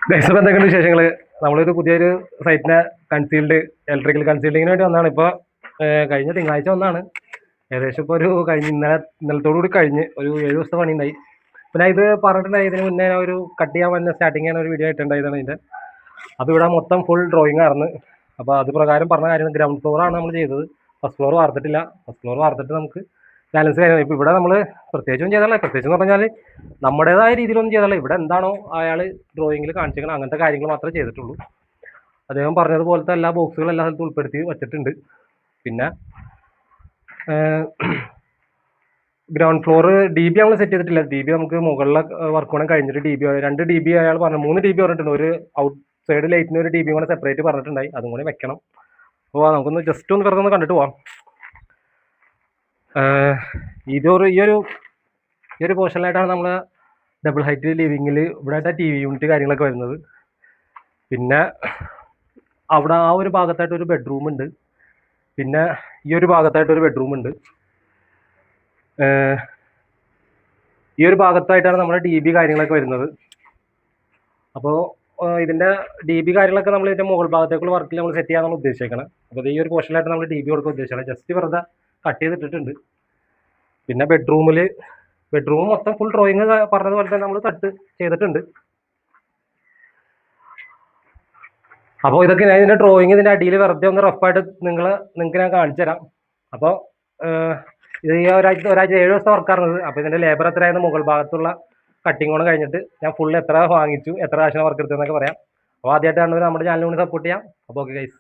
Guys എന്തൊക്കെയാണ് വിശേഷങ്ങൾ? നമ്മളൊരു പുതിയൊരു സൈറ്റിനെ കൺസീൽഡ് ഇലക്ട്രിക്കൽ കൺസീൽഡിങ്ങിന് വേണ്ടി വന്നതാണ്. ഇപ്പോൾ കഴിഞ്ഞ തിങ്കളാഴ്ച വന്നാണ്. ഏകദേശം ഇപ്പോൾ ഒരു ഇന്നലത്തോടു കൂടി കഴിഞ്ഞ് ഒരു 7 ദിവസത്തെ പണി ഉണ്ടായി. പിന്നെ ഇത് പറഞ്ഞിട്ടുണ്ടായി, ഇതിന് മുന്നേ ഒരു കട്ട് ചെയ്യാൻ വന്ന സ്റ്റാർട്ടിങ് ആണ് ഒരു വീഡിയോ ആയിട്ടുണ്ടായതാണ് ഇതിൻ്റെ. അത് ഇവിടെ മൊത്തം ഫുൾ ഡ്രോയിങ് ആയിരുന്നു. അപ്പോൾ അത് പ്രകാരം പറഞ്ഞ കാര്യം ഗ്രൗണ്ട് ഫ്ലോറാണ് നമ്മൾ ചെയ്തത്. ഫസ്റ്റ് ഫ്ലോർ വാർത്തിട്ടില്ല. ഫസ്റ്റ് ഫ്ലോർ വാർത്തിട്ട് നമുക്ക് ബാലൻസ് കാര്യങ്ങൾ ഇപ്പോൾ ഇവിടെ നമ്മൾ പ്രത്യേകിച്ചൊന്നും ചെയ്തല്ല. പ്രത്യേകിച്ച് എന്ന് പറഞ്ഞാൽ നമ്മുടേതായ രീതിയിലൊന്നും ചെയ്തല്ല. ഇവിടെ എന്താണോ അയാൾ ഡ്രോയിങ്ങിൽ കാണിച്ചിരിക്കണം അങ്ങനത്തെ കാര്യങ്ങൾ മാത്രമേ ചെയ്തിട്ടുള്ളൂ. അദ്ദേഹം പറഞ്ഞതുപോലത്തെ എല്ലാ ബോക്സുകളും എല്ലാ സ്ഥലത്തും ഉൾപ്പെടുത്തി വെച്ചിട്ടുണ്ട്. പിന്നെ ഗ്രൗണ്ട് ഫ്ലോർ DB നമ്മൾ സെറ്റ് ചെയ്തിട്ടില്ല. DB നമുക്ക് മുകളിലെ വർക്ക് വേണം കഴിഞ്ഞിട്ട് DB 2 DB അയാൾ പറഞ്ഞു, 3 DB പറഞ്ഞിട്ടുണ്ട്. ഒരു ഔട്ട് സൈഡ് ലൈറ്റിന് ഒരു DB കൂടെ സെപ്പറേറ്റ് പറഞ്ഞിട്ടുണ്ടായി, അതും കൂടി വെക്കണം. അപ്പോൾ നമുക്കൊന്ന് ജസ്റ്റ് ഒന്ന് വെറുതെ ഒന്ന് കണ്ടിട്ട് പോവാം. ഈ ഒരു പോർഷനിലായിട്ടാണ് നമ്മൾ ഡബിൾ ഹൈറ്റ് ലിവിങ്ങിൽ ഇവിടെ ആയിട്ട് TV യൂണിറ്റ് കാര്യങ്ങളൊക്കെ വരുന്നത്. പിന്നെ അവിടെ ആ ഒരു ഭാഗത്തായിട്ട് ഒരു ബെഡ്റൂം ഉണ്ട്. പിന്നെ ഈ ഒരു ഭാഗത്തായിട്ട് ഒരു ബെഡ്റൂം ഉണ്ട്. ഈ ഒരു ഭാഗത്തായിട്ടാണ് നമ്മുടെ DB കാര്യങ്ങളൊക്കെ വരുന്നത്. അപ്പോൾ ഇതിൻ്റെ DB കാര്യങ്ങളൊക്കെ നമ്മൾ ഇതിൻ്റെ മുകൾ ഭാഗത്തേക്കുള്ള വർക്കിൽ നമ്മൾ സെറ്റ് ചെയ്യാനാണ് ഉദ്ദേശിക്കുന്നത്. അപ്പോൾ ഈ ഒരു പോർഷനിലായിട്ട് നമ്മൾ DB കൊടുക്കാൻ ഉദ്ദേശിക്കുന്നത്. ജസ്റ്റ് വെറുതെ കട്ട് ചെയ്തിട്ടിട്ടുണ്ട്. പിന്നെ ബെഡ്റൂം മൊത്തം ഫുൾ ഡ്രോയിങ് പറഞ്ഞതുപോലെ തന്നെ നമ്മൾ കട്ട് ചെയ്തിട്ടുണ്ട്. അപ്പോൾ ഇതൊക്കെ ഞാൻ ഇതിൻ്റെ ഡ്രോയിങ് ഇതിൻ്റെ അടിയിൽ വെറുതെ ഒന്ന് റഫായിട്ട് നിങ്ങൾക്ക് ഞാൻ കാണിച്ചു തരാം. അപ്പോൾ ഇത് ഈ ഒരാഴ്ച 7 ദിവസത്തെ വർക്കായിരുന്നത്. അപ്പോൾ ഇതിൻ്റെ ലേബർ എത്രയായിരുന്നു, മുകൾ ഭാഗത്തുള്ള കട്ടിങ് കൊണ്ട് കഴിഞ്ഞിട്ട് ഞാൻ ഫുൾ എത്ര വാങ്ങിച്ചു, എത്ര കാശിന് വർക്ക് എടുത്തതെന്നൊക്കെ പറയാം. അപ്പോൾ ആദ്യമായിട്ടാണ് നമ്മുടെ ചാനലിന് സപ്പോർട്ട് ചെയ്യാം. അപ്പോൾ ഓക്കെ ഗൈസ്.